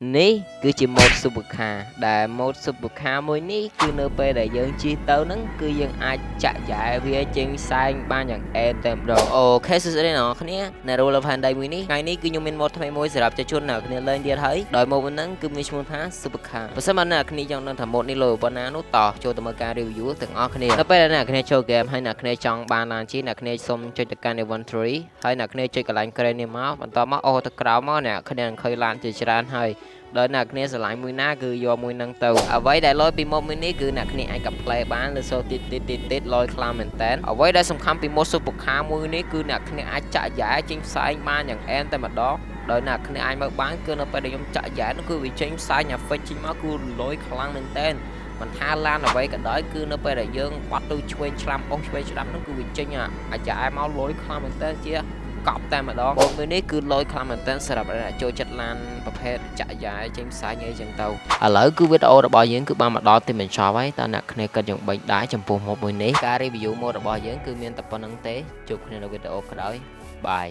នេះគឺជា mode supercar ដែល mode supercar មួយនេះគឺនៅពេលដែលយើងជិះទៅហ្នឹងគឺយើងអាចចាក់យ៉ែវាចេញផ្សែងបានយ៉ាងអេនតែម្ដងអូខេសួស្តីអ្នកនរគ្នានៅ Roller Panday មួយនេះថ្ងៃនេះគឺខ្ញុំមាន mode ថ្មីមួយសម្រាប់ប្រជាជនអ្នកគ្នាលេងទៀតហើយដោយ mode ហ្នឹងគឺមានឈ្មោះថា supercar បើសិនមកអ្នកគ្នាចង់ដឹងថា mode នេះលើប៉ុណ្ណានោះតោះចូលទៅមើលការ review ទាំងអស់គ្នានៅពេលដែលអ្នកគ្នាចូល game ហើយអ្នកគ្នាចង់បានឡានជិះអ្នកគ្នាសូមចុចទៅកាន់ inventory ហើយអ្នកគ្នាចុចកន្លែង crane នេះមកបន្តមកអូទៅក្រោមមកអ្នកគ្នានឹងឃើញឡានជាច្រើនហើយដោយអ្នកគ្នាស្រឡាញ់មួយណាគឺយកមួយហ្នឹងទៅអ្វីដែលលយពីម៉ូតមួយនេះគឺអ្នកគ្នាអាចកាប់ play បានលើសូទីតលយខ្លាំងមែនតើអ្វីដែលសំខាន់ពីម៉ូត supercar មួយនេះគឺអ្នកគ្នាអាចចាក់យ៉ែចេញផ្សែងបានយ៉ាងអែនតែម្ដងដោយអ្នកគ្នាអាចមើលបានគឺនៅពេលដែលខ្ញុំចាក់យ៉ែនោះគឺវាចេញផ្សែង effect ចេញមកគឺលយខ្លាំងមែនតើមិនថាឡានអ្វីក៏ដោយគឺនៅពេលដែលយើងបាត់ទៅឆ្វេងឆ្លាំអស់ឆ្វេងឆ្លាំនោះគឺវាចេញអាចយ៉ែមកលយខ្លាំងមែនតើជាកប់តែម្ដងបងមួយនេះគឺលយខ្លាំងមែនតើសម្រាប់អ្នកចូលចិត្តឡានប្រភេទចាក់យ៉ែចេញផ្សាយអីចឹងទៅឥឡូវគឺវីដេអូរបស់យើងគឺបានមកដល់ទីបញ្ចប់ហើយតើអ្នកគ្នាគិតយ៉ាងបេចដែរចំពោះម៉ូតមួយនេះការ review ម៉ូតរបស់យើងគឺមានតែប៉ុណ្្នឹងទេជួបគ្នានៅវីដេអូក្រោយបាយ